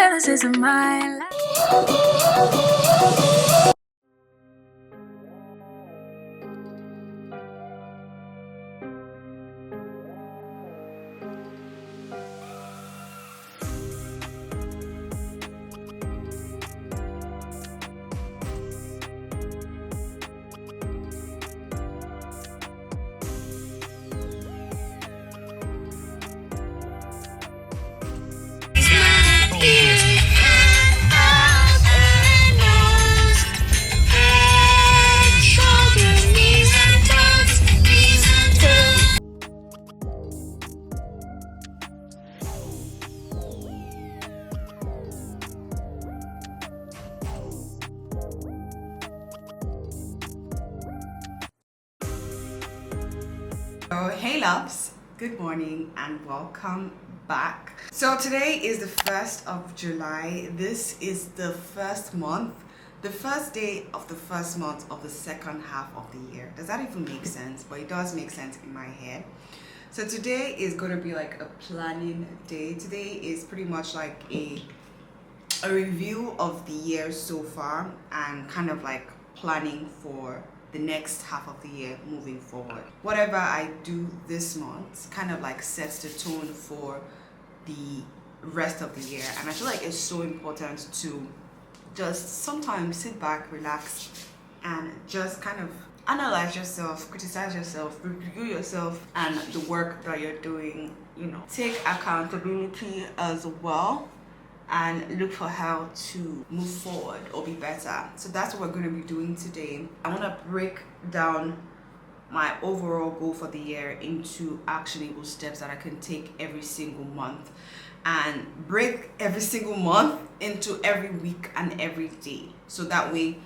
jealous is my life. So hey loves, good morning and welcome back. So today is the 1st of July. This is the first day of the first month of the second half of the year. Does that even make sense? But it does make sense in my head. So today is going to be like a planning day. Today is pretty much like a review of the year so far and kind of like planning for the next half of the year moving forward. Whatever I do this month kind of like sets the tone for the rest of the year, and I feel like it's so important to just sometimes sit back, relax, and just kind of analyze yourself, criticize yourself, review yourself and the work that you're doing, you know, take accountability as well and look for how to move forward or be better. So that's what we're going to be doing today. I want to break down my overall goal for the year into actionable steps that I can take every single month, and break every single month into every week and every day, so that way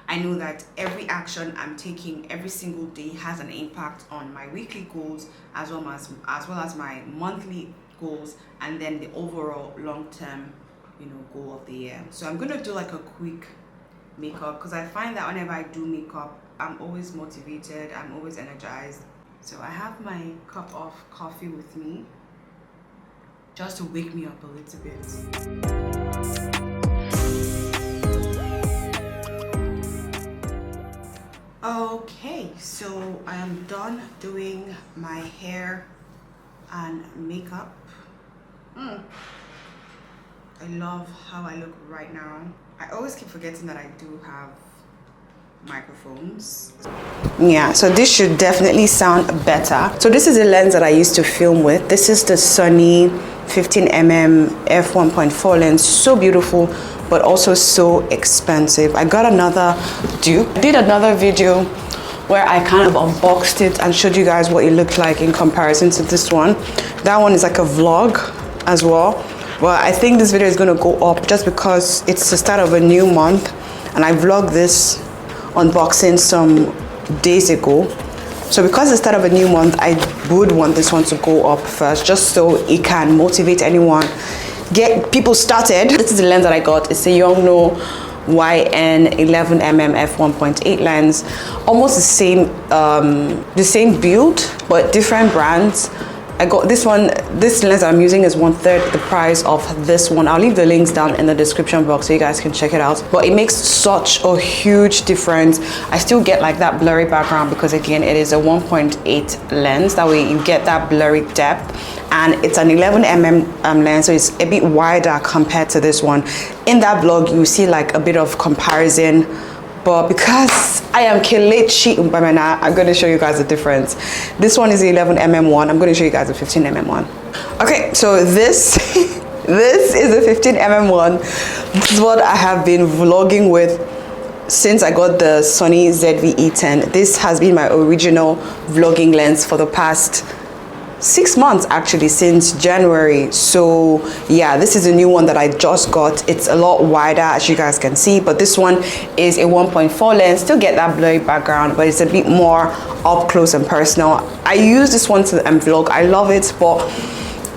I know that every action I'm taking every single day has an impact on my weekly goals as well as my monthly goals, and then the overall long-term goal of the year. So I'm gonna do like a quick makeup because I find that whenever I do makeup, I'm always motivated, I'm always energized. So I have my cup of coffee with me just to wake me up a little bit. Okay, so I am done doing my hair and makeup. I love how I look right now. I always keep forgetting that I do have microphones. Yeah, so this should definitely sound better. So this is the lens that I used to film with. This is the Sony 15mm f1.4 lens. So beautiful, but also so expensive. I got another dupe. I did another video where I kind of unboxed it and showed you guys what it looked like in comparison to this one. That one is like a vlog as well. Well, I think this video is going to go up just because it's the start of a new month, and I vlogged this unboxing some days ago. So because it's the start of a new month, I would want this one to go up first, just so it can motivate anyone, get people started. This is the lens that I got. It's a Yongnuo YN11mm f1.8 lens, almost the same build but different brands. I got this one. This lens I'm using is 1/3 the price of this one. I'll leave the links down in the description box so you guys can check it out. But it makes such a huge difference. I still get like that blurry background because again it is a 1.8 lens. That way you get that blurry depth, and it's an 11mm lens, so it's a bit wider compared to this one. In that vlog you see like a bit of comparison, but because I am Kelechi Umbamena, I'm going to show you guys the difference. This one is the 11mm one. I'm going to show you guys the 15mm one. Okay, so this this is the 15mm one. This is what I have been vlogging with since I got the Sony ZV-E10. This has been my original vlogging lens for the past 6 months, actually, since January. So yeah, this is a new one that I just got. It's a lot wider, as you guys can see, but this one is a 1.4 lens. Still get that blurry background, but it's a bit more up close and personal. I use this one to vlog. I love it, but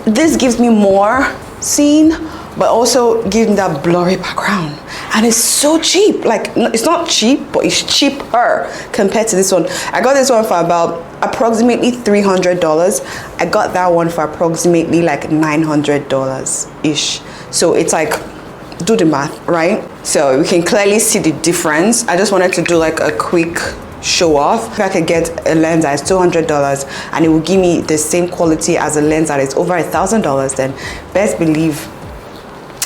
this gives me more scene, but also gives me that blurry background, and it's so cheap. Like, it's not cheap, but it's cheaper compared to this one. I got this one for about approximately $300. I got that one for approximately like $900 ish. So it's like do the math, right? So we can clearly see the difference. I just wanted to do like a quick show off. If I could get a lens that is $200 and it will give me the same quality as a lens that is over $1,000, then best believe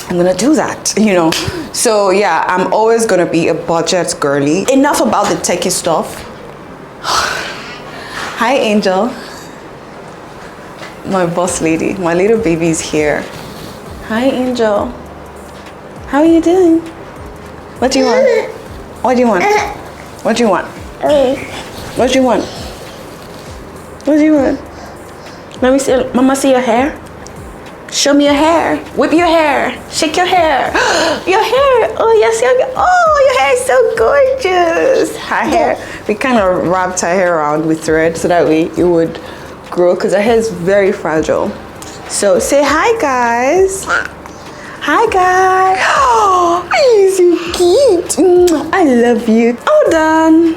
I'm gonna do that, you know. So yeah, I'm always gonna be a budget girly. Enough about the techie stuff. Hi Angel, my boss lady. My little baby is here. Hi Angel, how are you doing? What do you want? What do you want? What do you want? What do you want? What do you want? Let me see. Mama, see your hair. Show me your hair. Whip your hair. Shake your hair. Your hair. Oh yes, your hair is so gorgeous. Her hair. We kind of wrapped her hair around with thread so that way it would grow because her hair is very fragile. So say hi, guys. Hi, guys. Oh, you're so cute. I love you. All done.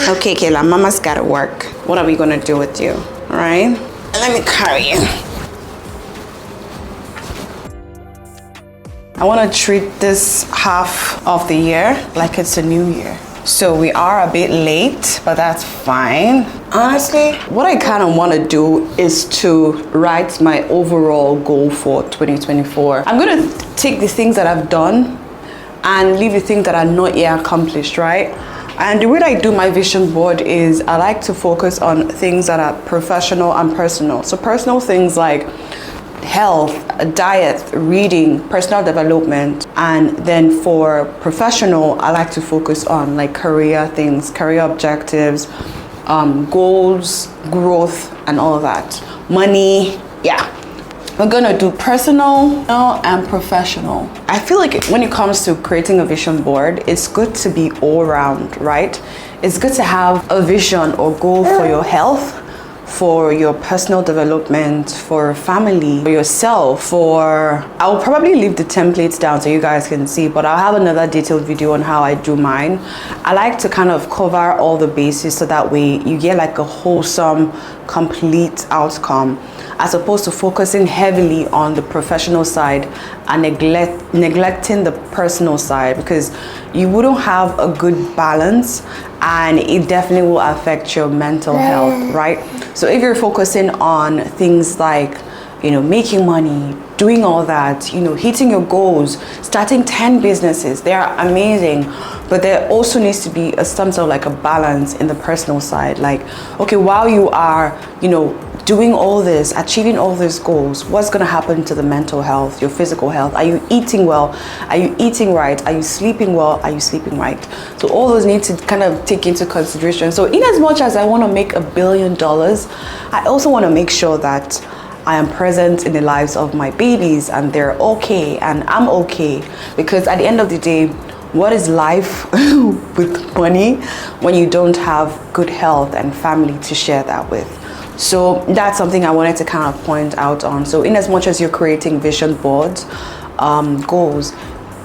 Okay, Kayla, Mama's gotta work. What are we gonna do with you? All right? Let me carry you. I wanna treat this half of the year like it's a new year. So we are a bit late, but that's fine. Honestly, what I kind of want to do is to write my overall goal for 2024. I'm going to take the things that I've done and leave the things that are not yet accomplished, right? And the way I do my vision board is I like to focus on things that are professional and personal. So personal things like health, diet, reading, personal development, and then for professional, I like to focus on like career things, career objectives, goals, growth, and all of that. Money, yeah. We're gonna do personal and professional. I feel like when it comes to creating a vision board, it's good to be all round, right? It's good to have a vision or goal for your health, for your personal development, for family, for yourself, I'll probably leave the templates down so you guys can see, but I'll have another detailed video on how I do mine. I like to kind of cover all the bases so that way you get like a wholesome, complete outcome, as opposed to focusing heavily on the professional side and neglecting the personal side, because you wouldn't have a good balance and it definitely will affect your mental health, right? So if you're focusing on things like, you know, making money, doing all that, you know, hitting your goals, starting 10 businesses, they are amazing, but there also needs to be some sort of like a balance in the personal side. Like, okay, while you are, you know, doing all this, achieving all these goals, what's going to happen to the mental health, your physical health? Are you eating well? Are you eating right? Are you sleeping well? Are you sleeping right? So all those need to kind of take into consideration. So in as much as I want to make $1 billion, I also want to make sure that I am present in the lives of my babies and they're okay and I'm okay, because at the end of the day, what is life with money when you don't have good health and family to share that with? So that's something I wanted to kind of point out on. So in as much as you're creating vision boards, goals,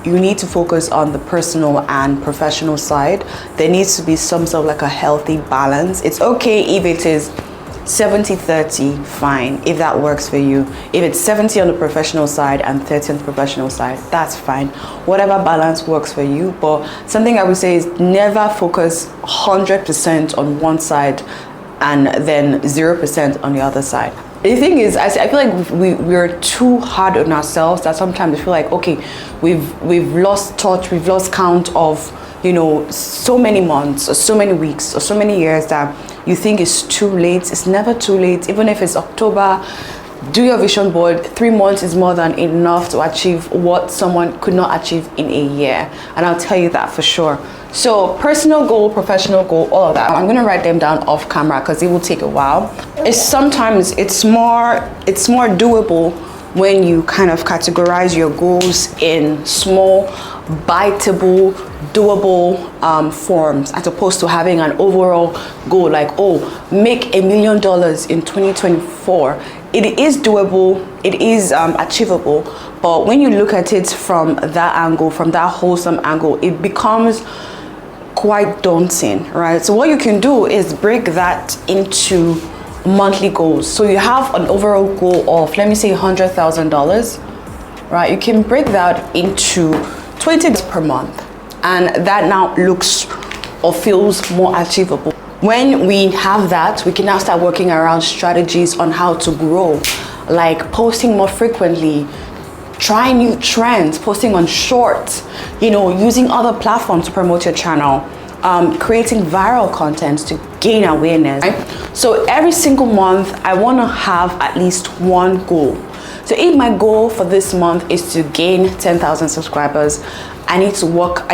you need to focus on the personal and professional side. There needs to be some sort of like a healthy balance. It's okay if it is 70-30, fine, if that works for you. If it's 70 on the professional side and 30 on the professional side, that's fine. Whatever balance works for you. But something I would say is never focus 100% on one side and then 0% on the other side. The thing is, I feel like we're too hard on ourselves that sometimes we feel like, okay, we've lost touch, we've lost count of, you know, so many months or so many weeks or so many years that you think it's too late. It's never too late. Even if it's October, do your vision board. 3 months is more than enough to achieve what someone could not achieve in a year. And I'll tell you that for sure. So personal goal, professional goal, all of that. I'm gonna write them down off camera because it will take a while. It's more doable when you kind of categorize your goals in small, biteable, doable forms, as opposed to having an overall goal like, oh, make $1 million in 2024. It is doable, it is achievable, but when you look at it from that angle, from that wholesome angle, it becomes quite daunting, right? So what you can do is break that into monthly goals. So you have an overall goal of, let me say, $100,000, right? You can break that into 20 days per month, and that now looks or feels more achievable. When we have that, we can now start working around strategies on how to grow, like posting more frequently, trying new trends, posting on shorts, using other platforms to promote your channel, creating viral content to gain awareness. Right? So every single month, I want to have at least one goal. So if my goal for this month is to gain 10,000 subscribers, I need to work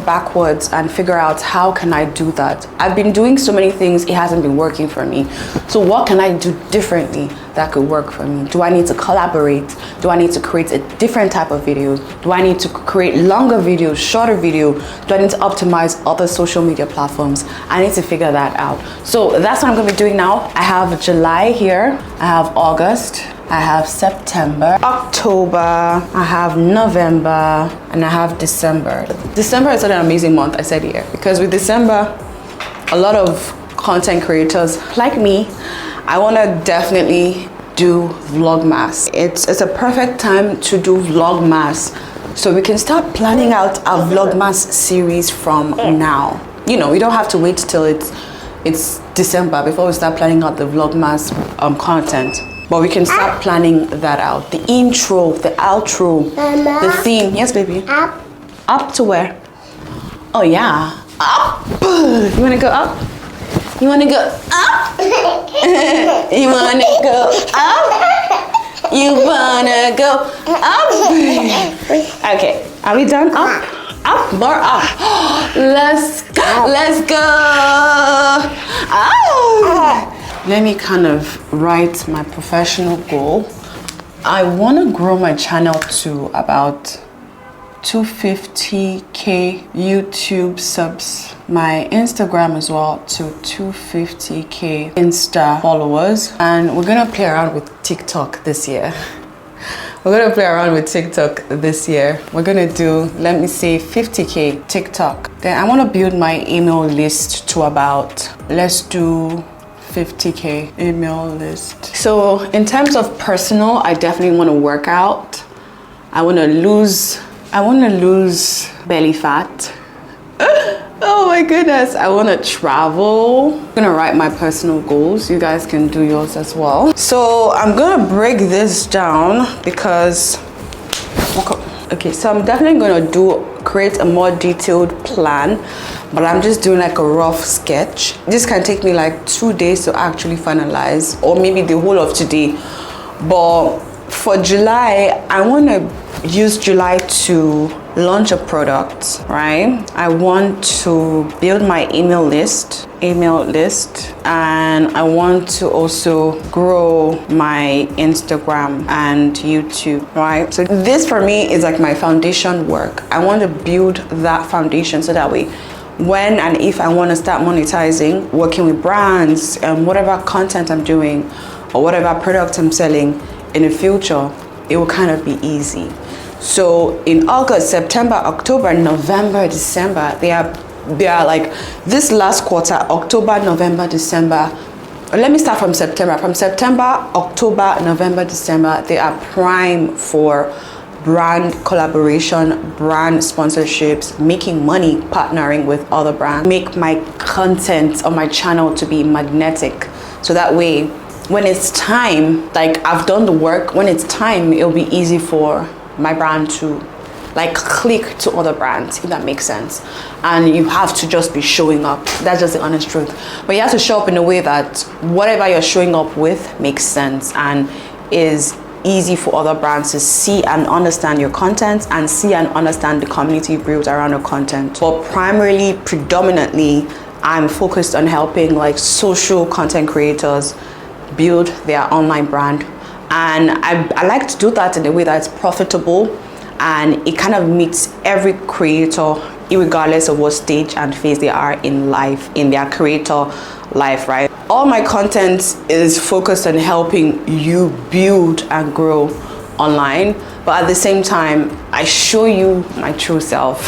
backwards and figure out how can I do that. I've been doing so many things, it hasn't been working for me. So what can I do differently that could work for me? Do I need to collaborate? Do I need to create a different type of videos? Do I need to create longer videos, shorter video? Do I need to optimize other social media platforms? I need to figure that out. So that's what I'm gonna be doing now. I have July here, I have August, I have September, October, I have November, and I have December. December is an amazing month, I said here, because with December, a lot of content creators like me, I want to definitely do Vlogmas. It's a perfect time to do Vlogmas, so we can start planning out our Vlogmas series from now. We don't have to wait till it's December before we start planning out the Vlogmas content. But we can start planning that out. The intro, the outro, Mama, the theme. Yes, baby. Up. Up to where? Oh, yeah. Up. You want to go up? You want to go up? You want to go up? You want to go up? Okay. Are we done? Up. Up. More up. Let's go. Let's go. Oh. Let me kind of write my professional goal. I want to grow my channel to about 250k YouTube subs. My Instagram as well to 250k Insta followers. And we're gonna play around with TikTok this year. We're gonna play around with TikTok this year. We're gonna do, let me say, 50k TikTok. Then I want to build my email list to about, let's do 50k email list. So in terms of personal, I definitely want to work out. I want to lose belly fat. Oh my goodness. I want to travel. I'm gonna write my personal goals. You guys can do yours as well. So I'm gonna break this down because okay, so I'm definitely gonna create a more detailed plan, but I'm just doing like a rough sketch. This can take me like 2 days to actually finalize, or maybe the whole of today. But for July, I want to use July to launch a product, right? I want to build my email list, and I want to also grow my Instagram and YouTube, right? So this for me is like my foundation work. I want to build that foundation so that way when and if I want to start monetizing, working with brands and whatever content I'm doing or whatever product I'm selling in the future, it will kind of be easy. So in August, September, October, November, December, they are like this last quarter, October, November, December. Let me start from September. From September, October, November, December, they are prime for brand collaboration, brand sponsorships, making money, partnering with other brands. Make my content on my channel to be magnetic. So that way, when it's time, like I've done the work, when it's time, it'll be easy for my brand to like click to other brands, if that makes sense. And you have to just be showing up. That's just the honest truth. But you have to show up in a way that whatever you're showing up with makes sense and is easy for other brands to see and understand your content and see and understand the community built around your content. But primarily, predominantly, I'm focused on helping like social content creators build their online brand. And I like to do that in a way that's profitable and it kind of meets every creator, regardless of what stage and phase they are in life, in their creator life, right? All my content is focused on helping you build and grow online, but at the same time, I show you my true self,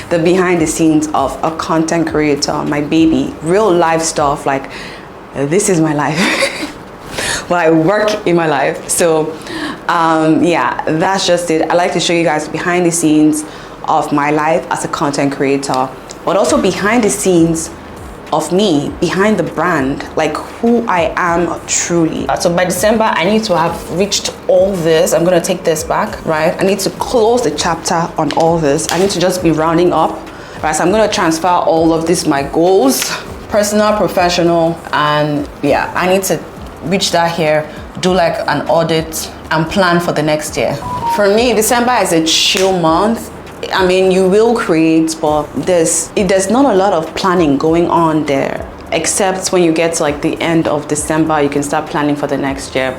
the behind the scenes of a content creator, my baby, real life stuff, like this is my life. well, I work in my life. So yeah, that's just it. I like to show you guys behind the scenes of my life as a content creator, but also behind the scenes of me, behind the brand, like who I am truly. So by December, I need to have reached all this. I'm gonna take this back, right? I need to close the chapter on all this. I need to just be rounding up, right? So I'm gonna transfer all of this, my goals, personal, professional, and yeah, I need to reach that here, do like an audit and plan for the next year. For me, December is a chill month. I mean, you will create, but there's not a lot of planning going on there, except when you get to like the end of December, you can start planning for the next year.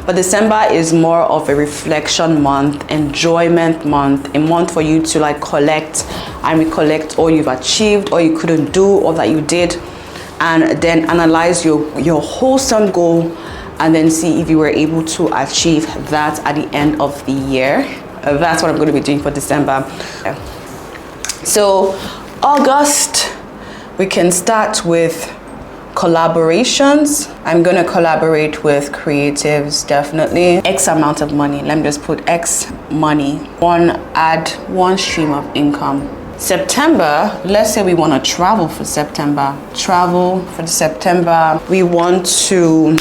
But December is more of a reflection month, enjoyment month, a month for you to like collect and recollect all you've achieved, all you couldn't do, all that you did, and then analyze your wholesome goal, and then see if you were able to achieve that at the end of the year. That's what I'm going to be doing for December. So August, we can start with collaborations. I'm going to collaborate with creatives, definitely. X amount of money. Let me just put X money. One stream of income. September, let's say we want to travel for September. We want to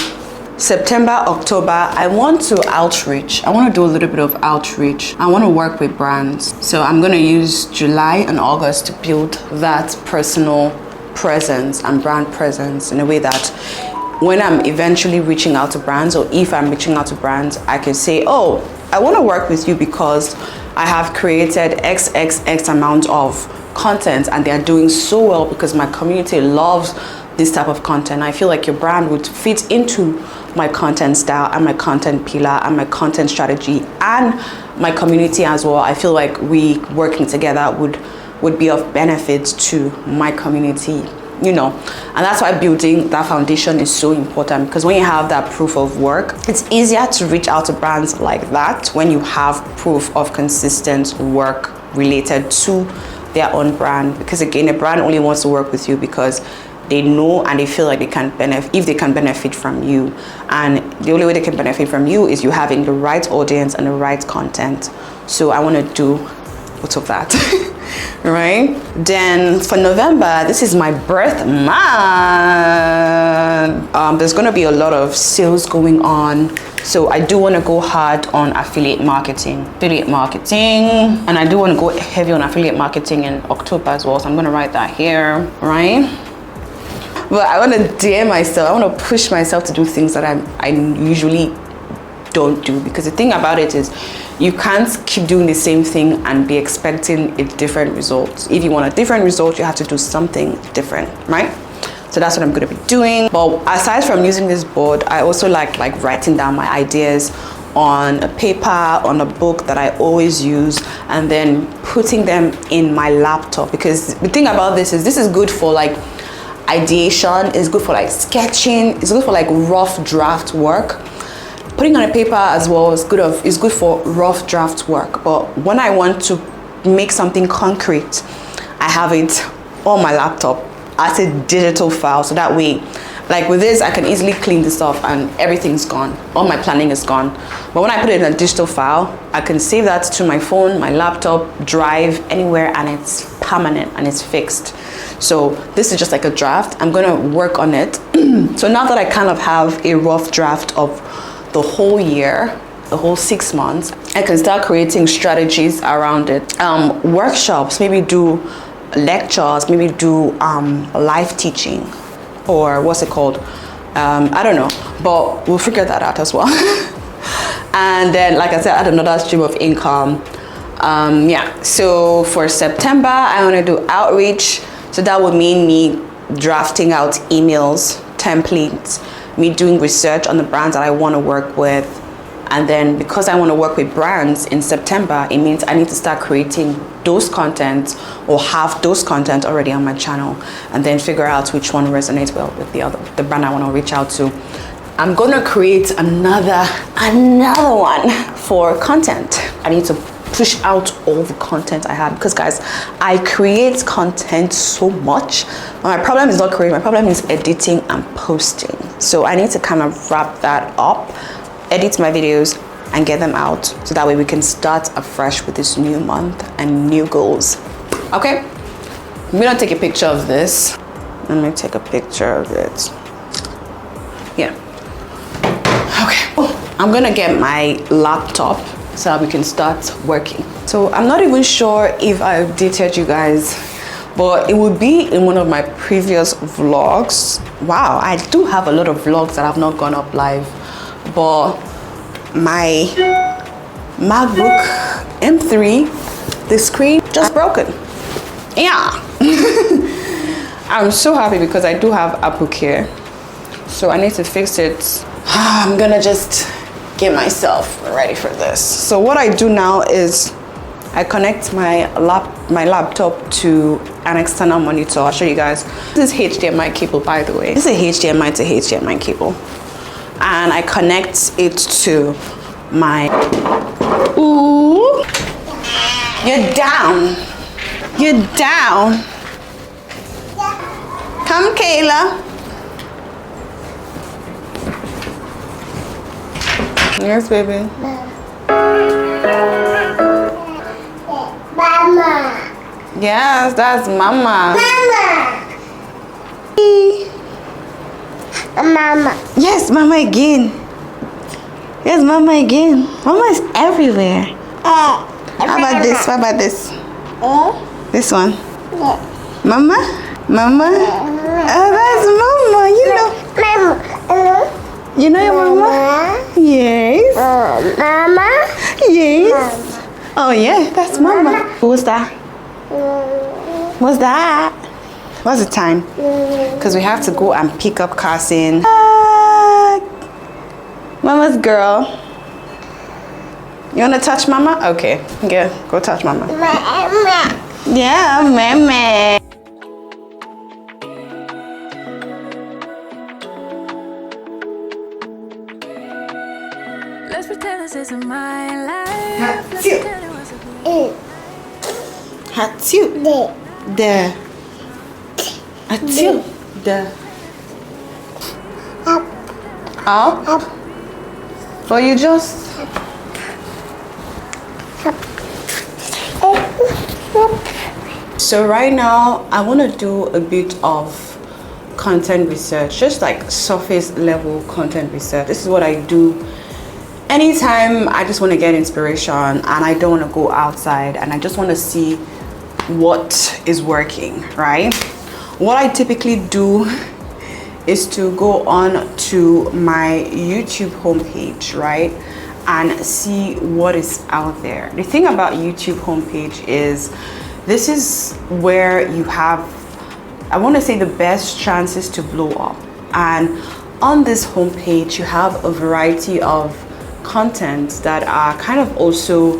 September, October, I want to outreach. I want to do a little bit of outreach. I want to work with brands. So I'm going to use July and August to build that personal presence and brand presence in a way that when I'm eventually reaching out to brands, or if I'm reaching out to brands, I can say, oh, I want to work with you because I have created XXX amount of content and they're doing so well because my community loves this type of content. I feel like your brand would fit into my content style and my content pillar and my content strategy and my community as well. I feel like we working together would be of benefit to my community, you know. And that's why building that foundation is so important, because when you have that proof of work, it's easier to reach out to brands like that when you have proof of consistent work related to their own brand. Because again, a brand only wants to work with you because they know and they feel like they can benefit, if they can benefit from you. And the only way they can benefit from you is you having the right audience and the right content. So I want to do both of that. Right? Then for November, this is my birth month. There's going to be a lot of sales going on. So I do want to go hard on affiliate marketing. And I do want to go heavy on affiliate marketing in October as well. So I'm going to write that here, right? But I want to dare myself. I want to push myself to do things that I usually don't do, because the thing about it is you can't keep doing the same thing and be expecting a different result. If you want a different result, you have to do something different, right? So that's what I'm going to be doing. But aside from using this board, I also like writing down my ideas on a paper, on a book that I always use, and then putting them in my laptop. Because the thing about this is good for like ideation, is good for like sketching, it's good for like rough draft work. Putting on a paper as well is good for rough draft work. But when I want to make something concrete, I have it on my laptop as a digital file. So that way, like with this, I can easily clean this off and everything's gone. All my planning is gone. But when I put it in a digital file, I can save that to my phone, my laptop, drive, anywhere, and it's permanent and it's fixed. So this is just like a draft. I'm gonna work on it. So now that I kind of have a rough draft of the whole year, the whole 6 months, I can start creating strategies around it. Workshops, maybe do lectures, maybe do live teaching, or what's it called? I don't know, but we'll figure that out as well. And then, like I said, add another stream of income. Yeah, so for September, I want to do outreach. So that would mean me drafting out emails, templates, me doing research on the brands that I want to work with. And then because I want to work with brands in September, it means I need to start creating those content or have those content already on my channel, and then figure out which one resonates well with the brand I want to reach out to. I'm gonna create another one for content. I need to push out all the content I have, because guys, I create content so much. My problem is not creating, my problem is editing and posting. So I need to kind of wrap that up, edit my videos and get them out, so that way we can start afresh with this new month and new goals. Okay, I'm gonna take a picture of this. Let me take a picture of it. Yeah. Okay, I'm gonna get my laptop so that we can start working. So I'm not even sure if I updated you guys, but it would be in one of my previous vlogs. Wow, I do have a lot of vlogs that have not gone up live, but my MacBook M3, the screen just broken. Yeah. I'm so happy because I do have Apple Care, so I need to fix it. I'm gonna just get myself ready for this. So what I do now is I connect my laptop to an external monitor. I'll show you guys. This is HDMI cable, by the way. This is a HDMI to HDMI cable, and I connect it to my. Ooh, you're down. You're down. Come, Kayla. Yes, baby. Mama. Yes, that's Mama. Mama. Mama. Yes, Mama again. Yes, Mama again. Mama is everywhere. How about this? How about this? This one. Mama? Mama? Oh, that's Mama. You know. Mama. You know your Mama? Yes. Mama? Yes. Oh, yeah, that's Mama. What's that? What's that? What's the time? Because we have to go and pick up Carson. Mama's girl. You want to touch Mama? Okay. Yeah, go touch Mama. Mama. Yeah, Mama. Let's pretend this isn't my life. Hatsu. There. Hatsu. There. Up. But you just. So right now, I want to do a bit of content research, just like surface level content research. This is what I do anytime I just want to get inspiration and I don't want to go outside and I just want to see what is working, right? What I typically do is to go on to my YouTube homepage, right, and see what is out there. The thing about YouTube homepage is this is where you have, I want to say, the best chances to blow up. And on this homepage, you have a variety of content that are kind of also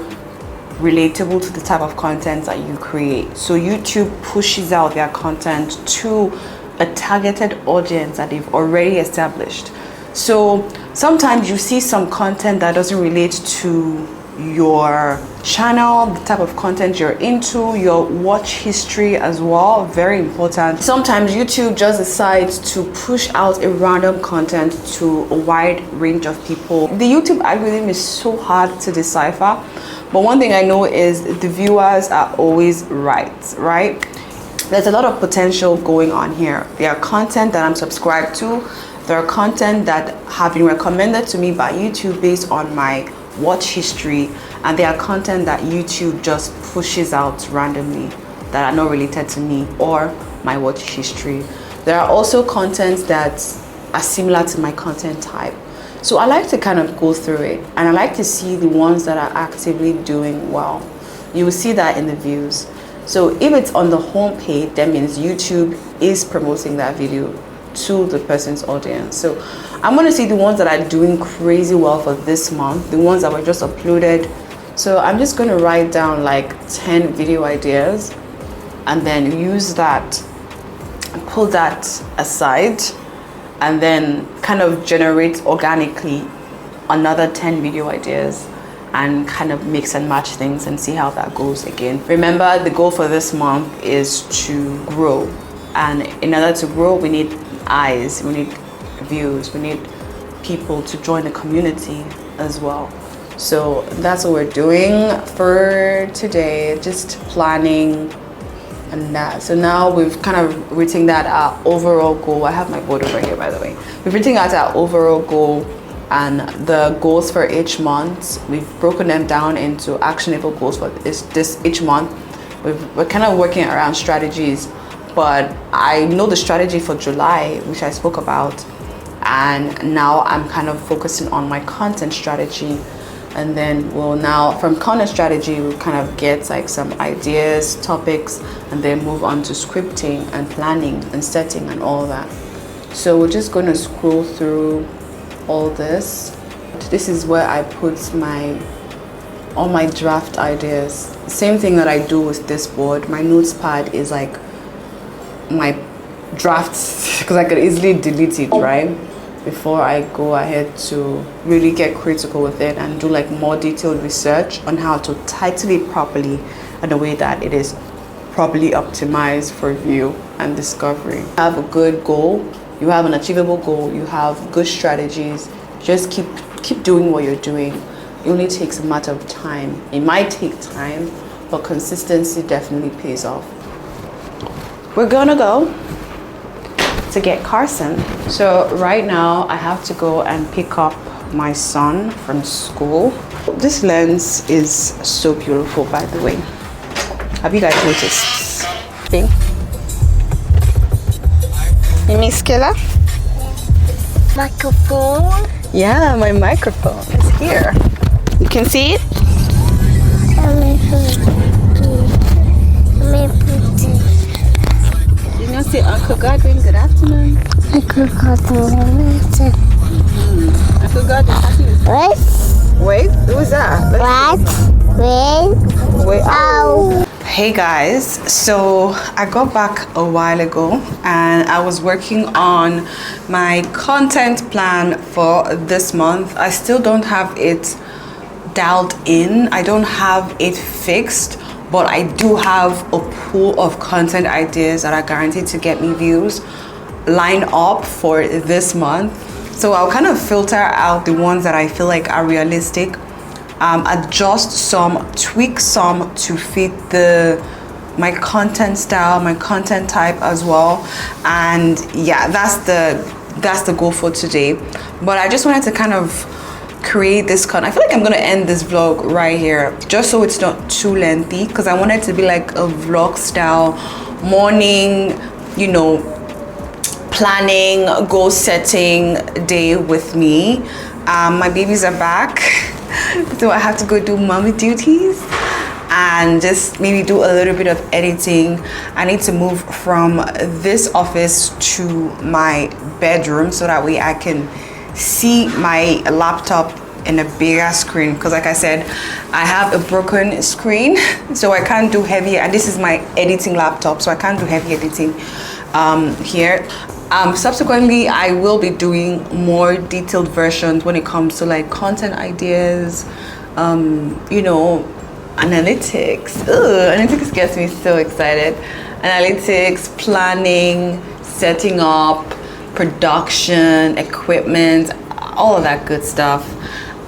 relatable to the type of content that you create. So YouTube pushes out their content to a targeted audience that they've already established. So sometimes you see some content that doesn't relate to your channel, the type of content you're into, your watch history as well, very important. Sometimes YouTube just decides to push out a random content to a wide range of people. The YouTube algorithm is so hard to decipher, but one thing I know is the viewers are always right? There's a lot of potential going on here. There are content that I'm subscribed to, there are content that have been recommended to me by YouTube based on my watch history, and there are content that YouTube just pushes out randomly that are not related to me or my watch history. There are also contents that are similar to my content type. So I like to kind of go through it, and I like to see the ones that are actively doing well. You will see that in the views. So if it's on the home page, that means YouTube is promoting that video to the person's audience. So I'm going to see the ones that are doing crazy well for this month, the ones that were just uploaded. So I'm just going to write down like 10 video ideas and then use that, pull that aside, and then kind of generate organically another 10 video ideas and kind of mix and match things and see how that goes again. Remember, the goal for this month is to grow, and in order to grow we need eyes, we need views, we need people to join the community as well. So that's what we're doing for today, just planning and that. So now we've kind of written that our overall goal. I have my board over here, by the way. We've written out our overall goal and the goals for each month. We've broken them down into actionable goals for this each month. We're kind of working around strategies, but I know the strategy for July, which I spoke about, and now I'm kind of focusing on my content strategy. And then we'll now, from content strategy, we'll kind of get like some ideas, topics, and then move on to scripting and planning and setting and all that. So we're just going to scroll through all this. This is where I put all my draft ideas. Same thing that I do with this board. My notes pad is like my drafts, because I could easily delete it, right? Before I go ahead to really get critical with it and do like more detailed research on how to title it properly in a way that it is properly optimized for view and discovery. You have a good goal, you have an achievable goal, you have good strategies, just keep doing what you're doing. It only takes a matter of time. It might take time, but consistency definitely pays off. We're gonna go to get Carson. So right now I have to go and pick up my son from school. This lens is so beautiful, by the way. Have you guys noticed? Thing? You miss Killa? Microphone. Yeah, my microphone is here. You can see it? You know, say Uncle Godwin, good afternoon. Uncle Godwin. Uncle Godwin, What? wait, who's that? Wait. Oh. Hey guys, so I got back a while ago and I was working on my content plan for this month. I still don't have it dialed in, I don't have it fixed, but I do have a pool of content ideas that are guaranteed to get me views lined up for this month. So I'll kind of filter out the ones that I feel like are realistic, adjust some, tweak some to fit my content style, my content type as well. And yeah, that's the goal for today. But I just wanted to kind of create this I feel like I'm gonna end this vlog right here, just so it's not too lengthy, because I want it to be like a vlog style morning, you know, planning, goal setting day with me. My babies are back, so I have to go do mommy duties and just maybe do a little bit of editing. I need to move from this office to my bedroom so that way I can see my laptop in a bigger screen, because like I said, I have a broken screen, so I can't do heavy, and this is my editing laptop, so I can't do heavy editing here. Subsequently, I will be doing more detailed versions when it comes to like content ideas, you know, analytics. Analytics gets me so excited. Analytics, planning, setting up, production, equipment, all of that good stuff.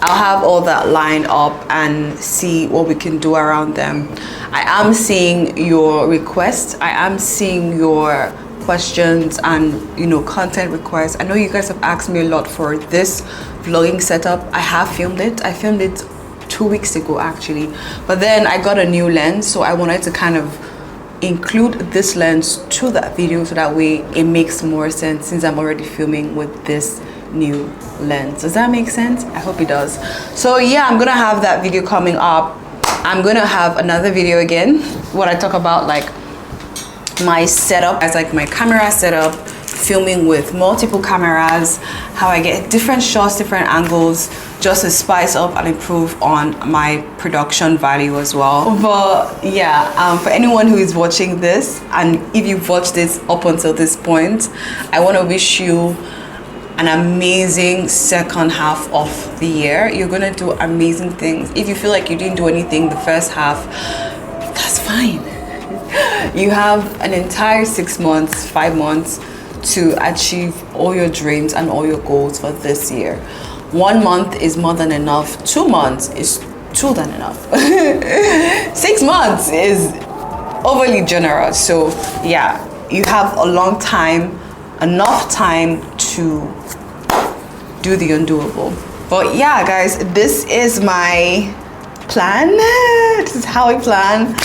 I'll have all that lined up and see what we can do around them. I am seeing your requests, I am seeing your questions and, you know, content requests. I know you guys have asked me a lot for this vlogging setup. I have filmed it. I filmed it 2 weeks ago actually, but then I got a new lens, so I wanted to kind of include this lens to that video so that way it makes more sense since I'm already filming with this new lens. Does that make sense? I hope it does. So yeah, I'm gonna have that video coming up. I'm gonna have another video again what I talk about like my setup, as like my camera setup, filming with multiple cameras, how I get different shots, different angles, just to spice up and improve on my production value as well. But yeah, for anyone who is watching this, and if you've watched this up until this point, I want to wish you an amazing second half of the year. You're gonna do amazing things. If you feel like you didn't do anything the first half, that's fine. You have an entire 6 months, 5 months to achieve all your dreams and all your goals for this year. 1 month is more than enough. 2 months is too than enough. 6 months is overly generous. So yeah, you have a long time, enough time to do the undoable. But yeah, guys, this is my plan. This is how I plan.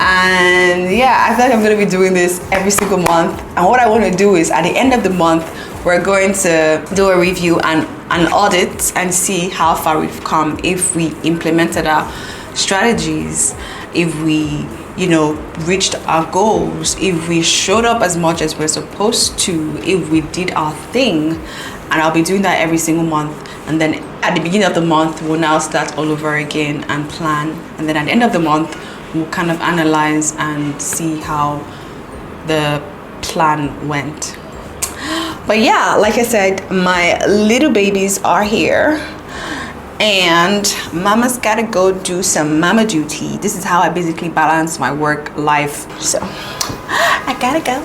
And yeah, I feel like I'm gonna be doing this every single month. And what I want to do is at the end of the month, we're going to do a review and an audit and see how far we've come, if we implemented our strategies, if we, reached our goals, if we showed up as much as we're supposed to, if we did our thing. And I'll be doing that every single month. And then at the beginning of the month, we'll now start all over again and plan. And then at the end of the month, we'll kind of analyze and see how the plan went. But yeah, like I said, my little babies are here and mama's gotta go do some mama duty. This is how I basically balance my work life. So I gotta go.